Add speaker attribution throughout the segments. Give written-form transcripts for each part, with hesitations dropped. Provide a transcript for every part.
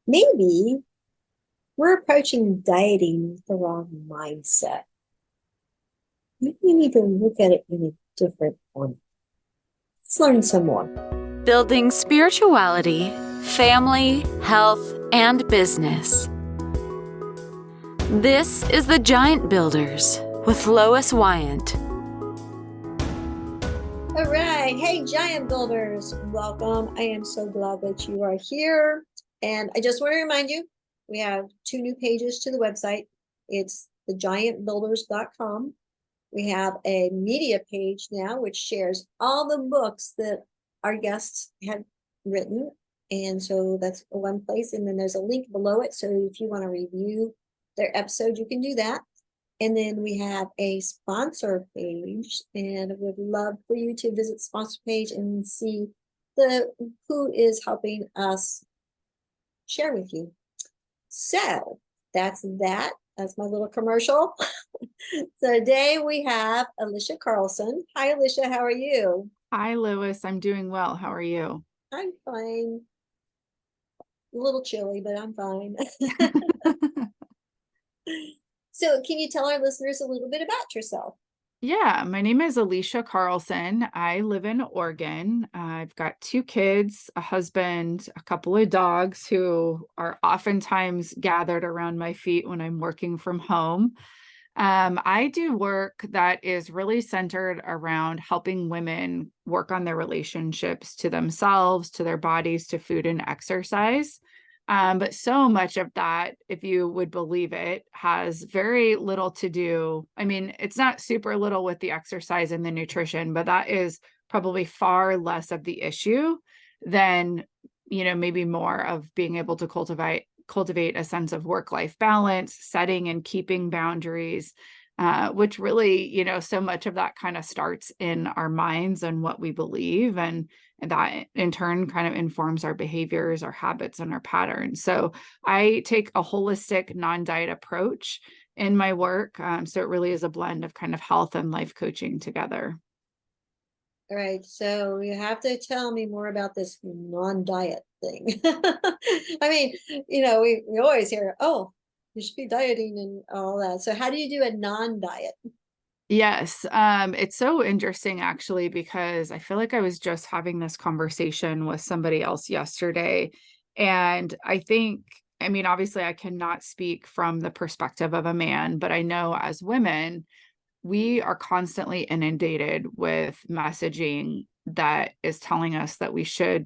Speaker 1: maybe we're approaching dieting with the wrong mindset. Maybe we need to look at it in a different form. Let's learn some more.
Speaker 2: Building spirituality, family, health, and business. This is The Giant Builders with Lois Wyant.
Speaker 1: All right. Hey, Giant Builders. Welcome. I am so glad that you are here. And I just want to remind you, we have 2 new pages to the website. It's thegiantbuilders.com. We have a media page now, which shares all the books that our guests had written. And so that's one place. And then there's a link below it. So if you want to review their episode, you can do that. And then we have a sponsor page, and I would love for you to visit the sponsor page and see who is helping us share with you. So that's that. That's my little commercial. So today we have Alicia Carlson. Hi, Alicia. How are you?
Speaker 3: Hi, Lois. I'm doing well. How are you?
Speaker 1: I'm fine. A little chilly, but I'm fine. So can you tell our listeners a little bit about yourself?
Speaker 3: Yeah, my name is Alicia Carlson. I live in Oregon. I've got 2 kids, a husband, a couple of dogs who are oftentimes gathered around my feet when I'm working from home. I do work that is really centered around helping women work on their relationships to themselves, to their bodies, to food and exercise. But so much of that, if you would believe it, has very little to do. I mean, it's not super little with the exercise and the nutrition, but that is probably far less of the issue than, maybe more of being able to cultivate a sense of work-life balance, setting and keeping boundaries, which really, so much of that kind of starts in our minds and what we believe. And that in turn kind of informs our behaviors, our habits, and our patterns. So I take a holistic, non-diet approach in my work. So it really is a blend of kind of health and life coaching together.
Speaker 1: All right, so you have to tell me more about this non-diet thing. I mean, we always hear, oh, you should be dieting and all that. So how do you do a non-diet?
Speaker 3: Yes, it's so interesting actually, because I feel like I was just having this conversation with somebody else yesterday. And I mean, obviously I cannot speak from the perspective of a man, but I know as women, we are constantly inundated with messaging that is telling us that we should,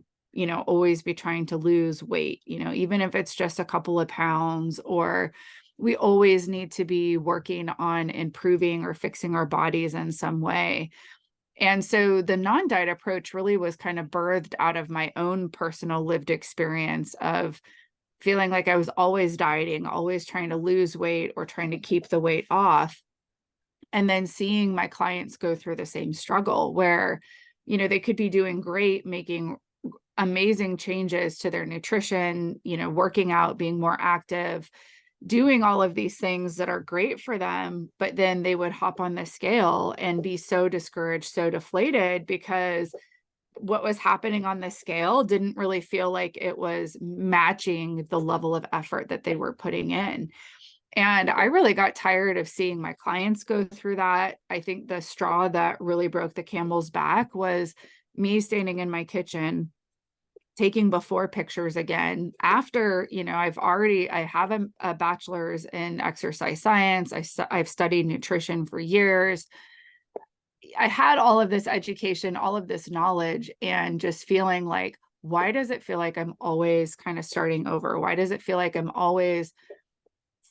Speaker 3: always be trying to lose weight, even if it's just a couple of pounds, or we always need to be working on improving or fixing our bodies in some way. And so the non-diet approach really was kind of birthed out of my own personal lived experience of feeling like I was always dieting, always trying to lose weight or trying to keep the weight off. And then seeing my clients go through the same struggle where, they could be doing great, making amazing changes to their nutrition, working out, being more active, doing all of these things that are great for them, but then they would hop on the scale and be so discouraged, so deflated, because what was happening on the scale didn't really feel like it was matching the level of effort that they were putting in. And I really got tired of seeing my clients go through that. I think the straw that really broke the camel's back was me standing in my kitchen taking before pictures again after, I have a bachelor's in exercise science. I've studied nutrition for years. I had all of this education, all of this knowledge, and just feeling like, why does it feel like I'm always kind of starting over? Why does it feel like I'm always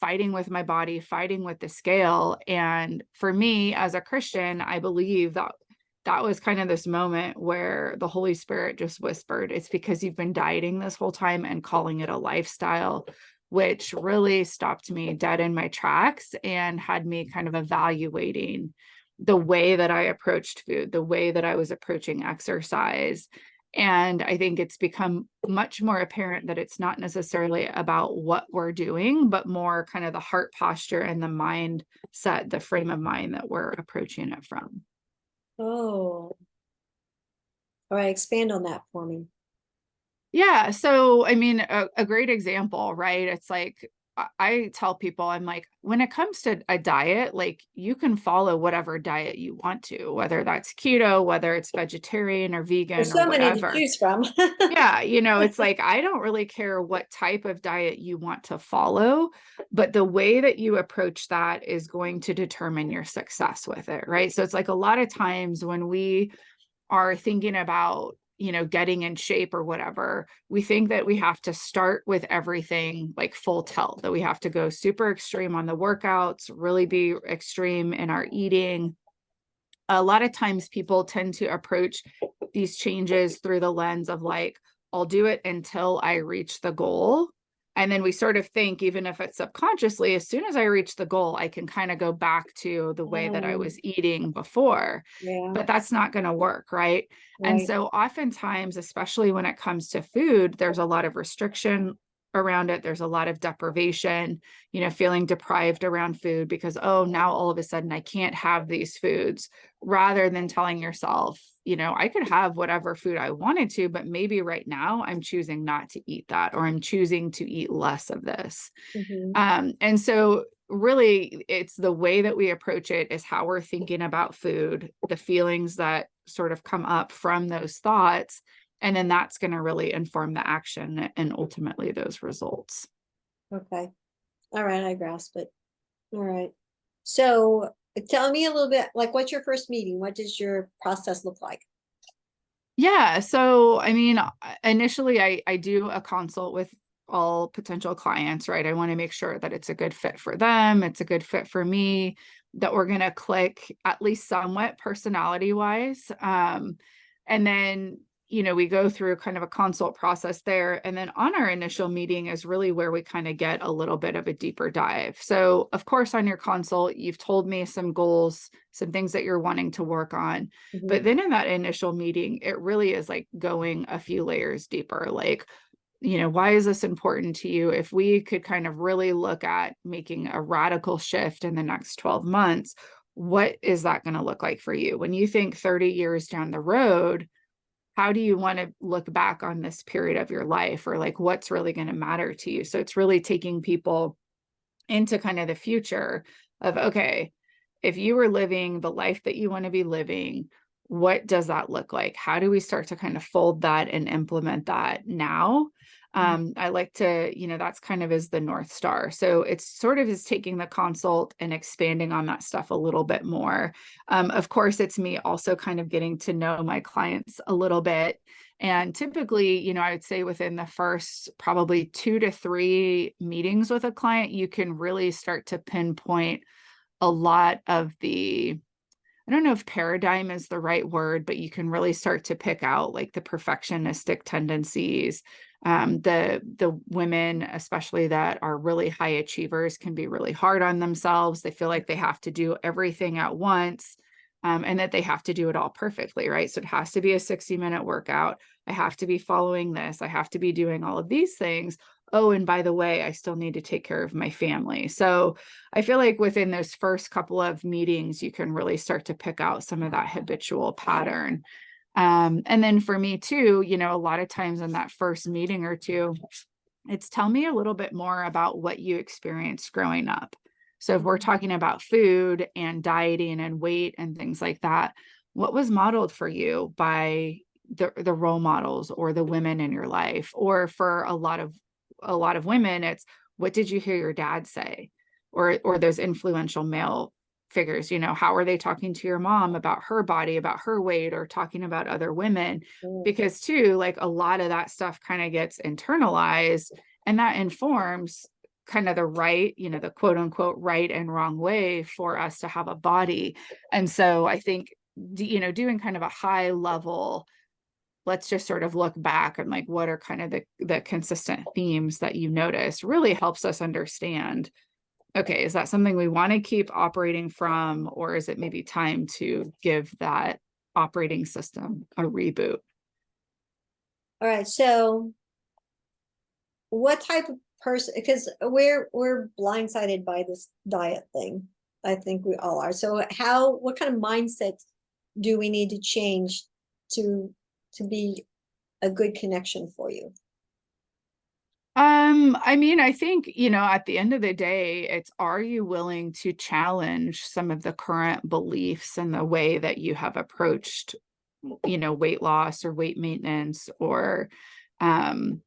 Speaker 3: fighting with my body, fighting with the scale? And for me as a Christian, I believe that was kind of this moment where the Holy Spirit just whispered, it's because you've been dieting this whole time and calling it a lifestyle, which really stopped me dead in my tracks and had me kind of evaluating the way that I approached food, the way that I was approaching exercise. And I think it's become much more apparent that it's not necessarily about what we're doing, but more kind of the heart posture and the mindset, the frame of mind that we're approaching it from.
Speaker 1: Oh, all right, expand on that for me.
Speaker 3: Yeah. So, I mean, a great example, right? It's like, I tell people, I'm like, when it comes to a diet, like you can follow whatever diet you want to, whether that's keto, whether it's vegetarian or vegan
Speaker 1: There's
Speaker 3: or
Speaker 1: so many to
Speaker 3: whatever.
Speaker 1: choose from.
Speaker 3: Yeah, it's like I don't really care what type of diet you want to follow, but the way that you approach that is going to determine your success with it, right? So it's like a lot of times when we are thinking about, getting in shape or whatever, we think that we have to start with everything like full tilt, that we have to go super extreme on the workouts, really be extreme in our eating. A lot of times people tend to approach these changes through the lens of like, I'll do it until I reach the goal. And then we sort of think, even if it's subconsciously, as soon as I reach the goal, I can kind of go back to the way that I
Speaker 1: Mm,
Speaker 3: was eating before.
Speaker 1: yeah,
Speaker 3: But that's not going to work, right? And
Speaker 1: right.
Speaker 3: so oftentimes, especially when it comes to food, there's a lot of restriction around it. There's a lot of deprivation, feeling deprived around food because, oh, now all of a sudden I can't have these foods, rather than telling yourself, I could have whatever food I wanted to, but maybe right now I'm choosing not to eat that, or I'm choosing to eat less of this.
Speaker 1: Hmm.
Speaker 3: And so really it's the way that we approach it is how we're thinking about food, the feelings that sort of come up from those thoughts. And then that's going to really inform the action and ultimately those results.
Speaker 1: Okay. All right, I grasp it. All right. So tell me a little bit, like, what's your first meeting? What does your process look like?
Speaker 3: Yeah. So, I mean, initially I do a consult with all potential clients, right? I want to make sure that it's a good fit for them. It's a good fit for me, that we're going to click at least somewhat personality wise. And then, we go through kind of a consult process there. And then on our initial meeting is really where we kind of get a little bit of a deeper dive. So, of course, on your consult, you've told me some goals, some things that you're wanting to work on.
Speaker 1: Hmm.
Speaker 3: But then in that initial meeting, it really is like going a few layers deeper. Like, why is this important to you? If we could kind of really look at making a radical shift in the next 12 months, what is that going to look like for you? When you think 30 years down the road, how do you want to look back on this period of your life? Or like, what's really going to matter to you? So it's really taking people into kind of the future of, okay, if you were living the life that you want to be living, what does that look like? How do we start to kind of fold that and implement that now? I like to, that's kind of is the North Star. So it's sort of is taking the consult and expanding on that stuff a little bit more. Of course, it's me also kind of getting to know my clients a little bit. And typically, I would say within the first probably 2 to 3 meetings with a client, you can really start to pinpoint a lot of the, I don't know if paradigm is the right word, but you can really start to pick out like the perfectionistic tendencies. The women, especially that are really high achievers, can be really hard on themselves. They feel like they have to do everything at once, and that they have to do it all perfectly, right? So it has to be a 60-minute workout. I have to be following this. I have to be doing all of these things. Oh, and by the way, I still need to take care of my family. So I feel like within those first couple of meetings, you can really start to pick out some of that habitual pattern. And then for me too, a lot of times in that first meeting or two, it's tell me a little bit more about what you experienced growing up. So if we're talking about food and dieting and weight and things like that, what was modeled for you by the role models or the women in your life? Or for a lot of women, it's what did you hear your dad say? Or those influential male figures, how are they talking to your mom about her body, about her weight, or talking about other women?
Speaker 1: Mm.
Speaker 3: Because too, like a lot of that stuff kind of gets internalized, and that informs kind of the right, the quote unquote right and wrong way for us to have a body. And so I think, doing kind of a high level, let's just sort of look back and like, what are kind of the consistent themes that you notice, really helps us understand, okay, is that something we want to keep operating from, or is it maybe time to give that operating system a reboot?
Speaker 1: All right. So what type of person, because we're blindsided by this diet thing. I think we all are. So what kind of mindset do we need to change to to be a good connection for you?
Speaker 3: I mean, I think, at the end of the day, it's, are you willing to challenge some of the current beliefs and the way that you have approached, weight loss or weight maintenance or, um,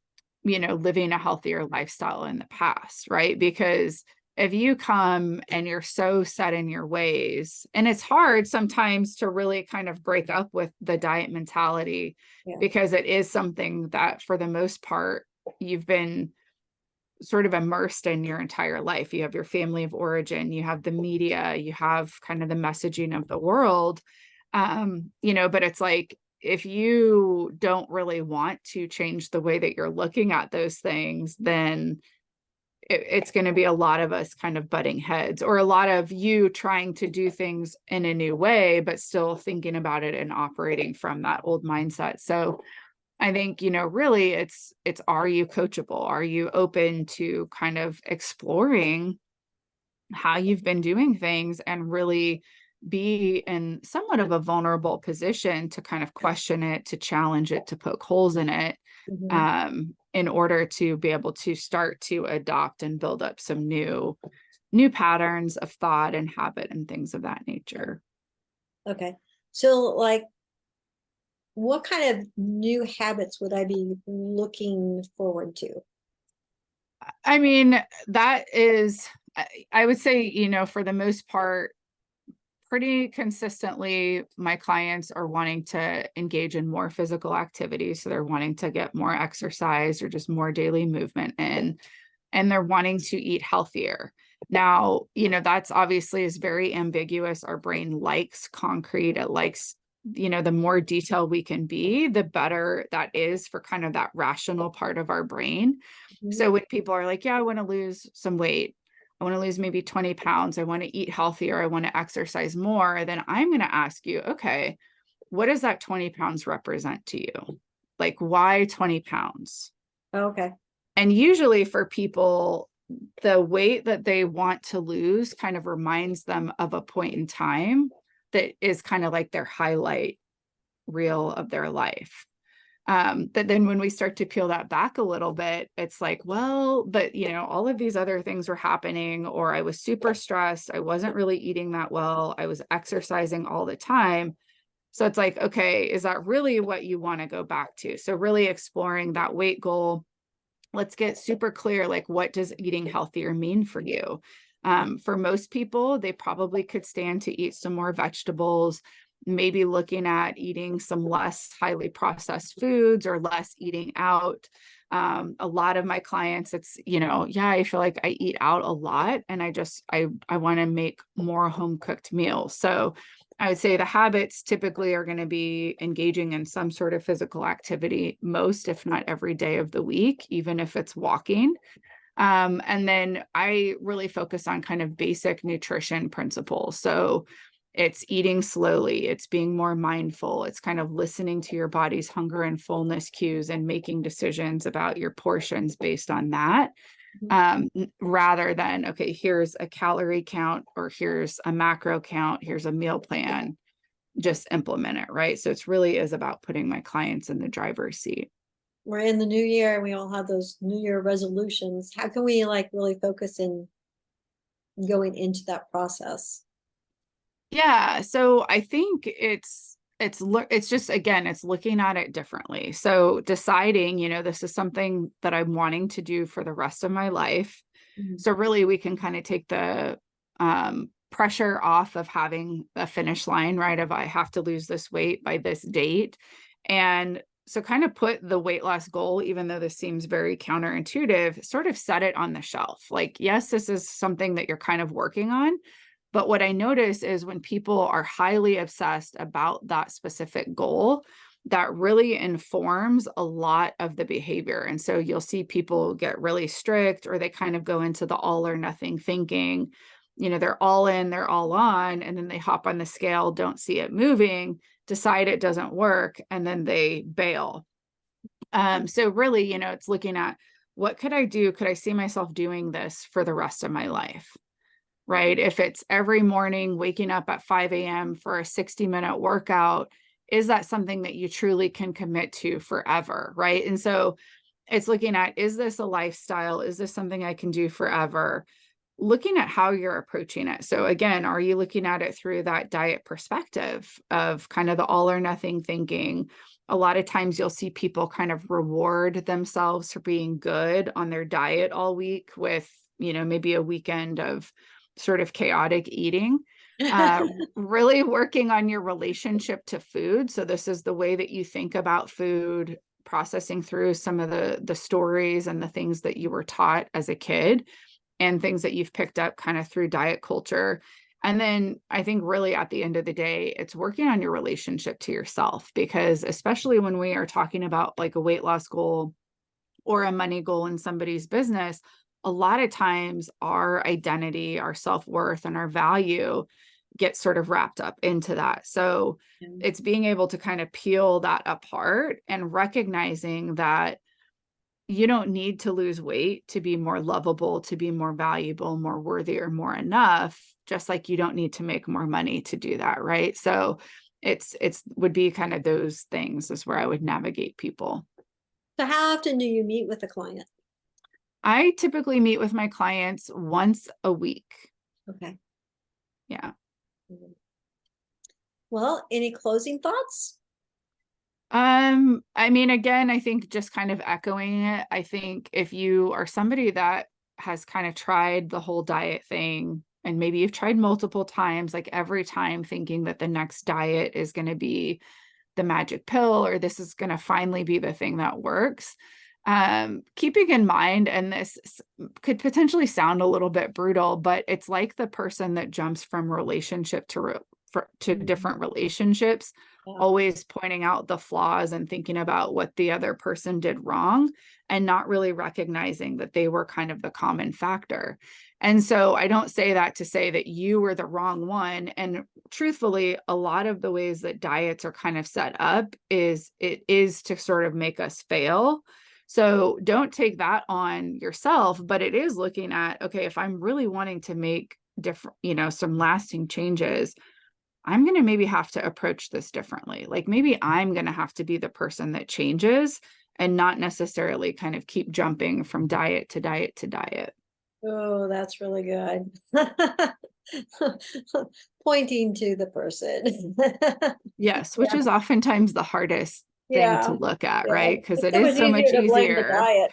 Speaker 3: living a healthier lifestyle in the past, right? Because if you come and you're so set in your ways, and it's hard sometimes to really kind of break up with the diet mentality,
Speaker 1: Yeah.
Speaker 3: because it is something that for the most part, you've been sort of immersed in your entire life. You have your family of origin, you have the media, you have kind of the messaging of the world. But it's like, if you don't really want to change the way that you're looking at those things, then it's going to be a lot of us kind of butting heads, or a lot of you trying to do things in a new way, but still thinking about it and operating from that old mindset. So I think, really it's, are you coachable? Are you open to kind of exploring how you've been doing things and really be in somewhat of a vulnerable position to kind of question it, to challenge it, to poke holes in it,
Speaker 1: Mhm.
Speaker 3: in order to be able to start to adopt and build up some new patterns of thought and habit and things of that nature.
Speaker 1: Okay. So like, what kind of new habits would I be looking forward to?
Speaker 3: I mean, that is, I would say, for the most part, pretty consistently, my clients are wanting to engage in more physical activity. So they're wanting to get more exercise or just more daily movement in, and they're wanting to eat healthier. Now, that's obviously is very ambiguous. Our brain likes concrete. It likes, the more detail we can be, the better that is for kind of that rational part of our brain.
Speaker 1: Mhm.
Speaker 3: So when people are like, yeah, I want to lose some weight, I want to lose maybe 20 pounds, I want to eat healthier, I want to exercise more, then I'm going to ask you, okay, what does that 20 pounds represent to you? Like, why 20 pounds?
Speaker 1: Okay.
Speaker 3: And usually for people, the weight that they want to lose kind of reminds them of a point in time that is kind of like their highlight reel of their life. But then when we start to peel that back a little bit, it's like, well, but all of these other things were happening, or I was super stressed. I wasn't really eating that well. I was exercising all the time. So it's like, okay, is that really what you want to go back to? So really exploring that weight goal. Let's get super clear, like, what does eating healthier mean for you? For most people, they probably could stand to eat some more vegetables, maybe looking at eating some less highly processed foods or less eating out. A lot of my clients, it's, yeah, I feel like I eat out a lot, and I want to make more home cooked meals. So I would say the habits typically are going to be engaging in some sort of physical activity most, if not every day of the week, even if it's walking. And then I really focus on kind of basic nutrition principles. So it's eating slowly, it's being more mindful, it's kind of listening to your body's hunger and fullness cues and making decisions about your portions based on that. Rather than, okay, here's a calorie count, or here's a macro count, here's a meal plan, just implement it, right? So it's really is about putting my clients in the driver's seat.
Speaker 1: We're in the new year and we all have those new year resolutions. How can we like really focus in going into that process?
Speaker 3: Yeah, so I think it's just, again, it's looking at it differently. So deciding, this is something that I'm wanting to do for the rest of my life.
Speaker 1: Mhm.
Speaker 3: So really we can kind of take the pressure off of having a finish line, right? Of, I have to lose this weight by this date. And so kind of put the weight loss goal, even though this seems very counterintuitive, sort of set it on the shelf. Like, yes, this is something that you're kind of working on. But what I notice is when people are highly obsessed about that specific goal, that really informs a lot of the behavior. And so you'll see people get really strict, or they kind of go into the all or nothing thinking. They're all in, they're all on, and then they hop on the scale, don't see it moving, decide it doesn't work, and then they bail. So really, it's looking at, what could I do? Could I see myself doing this for the rest of my life? Right? If it's every morning waking up at 5 a.m. for a 60-minute workout, is that something that you truly can commit to forever? Right? And so it's looking at, is this a lifestyle? Is this something I can do forever? Looking at how you're approaching it. So again, are you looking at it through that diet perspective of kind of the all or nothing thinking? A lot of times you'll see people kind of reward themselves for being good on their diet all week with, maybe a weekend of sort of chaotic eating. Really working on your relationship to food. So this is the way that you think about food, processing through some of the stories and the things that you were taught as a kid and things that you've picked up kind of through diet culture. And then I think really at the end of the day, it's working on your relationship to yourself, because especially when we are talking about like a weight loss goal or a money goal in somebody's business, a lot of times our identity, our self-worth, and our value get sort of wrapped up into that. So it's being able to kind of peel that apart and recognizing that you don't need to lose weight to be more lovable, to be more valuable, more worthy, or more enough, just like you don't need to make more money to do that, right? So it's would be kind of those things is where I would navigate people.
Speaker 1: So how often do you meet with a client?
Speaker 3: I typically meet with my clients once a week.
Speaker 1: Okay.
Speaker 3: Yeah.
Speaker 1: Well, any closing thoughts?
Speaker 3: I mean, again, I think just kind of echoing it. I think if you are somebody that has kind of tried the whole diet thing, and maybe you've tried multiple times, like every time thinking that the next diet is going to be the magic pill, or this is going to finally be the thing that works. Keeping in mind, and this could potentially sound a little bit brutal, but it's like the person that jumps from relationship to different relationships, always pointing out the flaws and thinking about what the other person did wrong and not really recognizing that they were kind of the common factor. And so I don't say that to say that you were the wrong one. And truthfully, a lot of the ways that diets are kind of set up is to sort of make us fail. So don't take that on yourself, but it is looking at, okay, if I'm really wanting to make different, some lasting changes, I'm going to maybe have to approach this differently. Like maybe I'm going to have to be the person that changes and not necessarily kind of keep jumping from diet to diet to diet.
Speaker 1: Oh, that's really good. Pointing to the person.
Speaker 3: Yes, which is oftentimes the hardest thing to
Speaker 1: Yeah.
Speaker 3: look at,
Speaker 1: Yeah.
Speaker 3: right? Because
Speaker 1: It's
Speaker 3: it
Speaker 1: so
Speaker 3: is
Speaker 1: much
Speaker 3: so much
Speaker 1: easier to blame the
Speaker 3: easier.
Speaker 1: diet.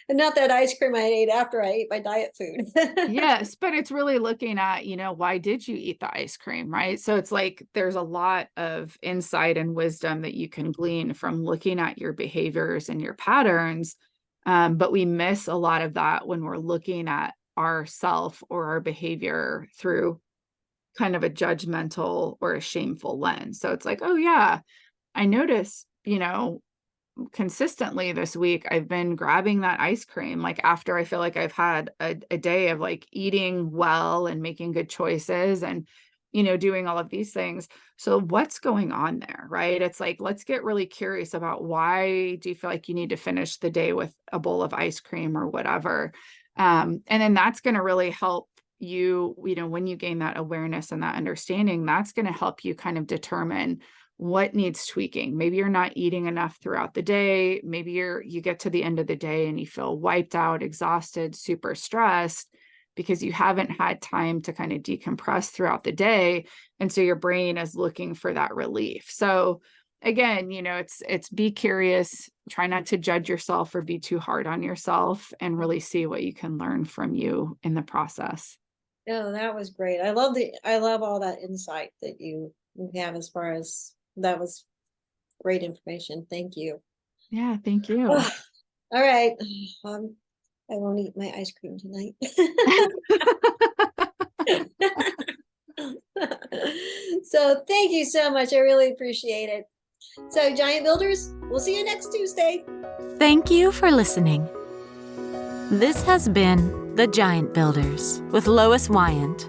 Speaker 1: And not that ice cream I ate after I ate my diet food.
Speaker 3: Yes, but it's really looking at, why did you eat the ice cream, right? So it's like there's a lot of insight and wisdom that you can glean from looking at your behaviors and your patterns. But we miss a lot of that when we're looking at ourself or our behavior through kind of a judgmental or a shameful lens. So it's like, oh yeah, I noticed, consistently this week I've been grabbing that ice cream like after I feel like I've had a day of like eating well and making good choices and doing all of these things. So what's going on there, right? It's like, let's get really curious about, why do you feel like you need to finish the day with a bowl of ice cream or whatever? And then that's going to really help you, when you gain that awareness and that understanding, that's going to help you kind of determine what needs tweaking. Maybe you're not eating enough throughout the day. Maybe you get to the end of the day and you feel wiped out, exhausted, super stressed because you haven't had time to kind of decompress throughout the day. And so your brain is looking for that relief. So again, it's be curious, try not to judge yourself or be too hard on yourself, and really see what you can learn from you in the process.
Speaker 1: Oh, that was great. I love all that insight that you have as far as that was great information. Thank you.
Speaker 3: Yeah, thank you.
Speaker 1: All right. I won't eat my ice cream tonight. So thank you so much. I really appreciate it. So Giant Builders, we'll see you next Tuesday.
Speaker 2: Thank you for listening. This has been The Giant Builders with Lois Wyant.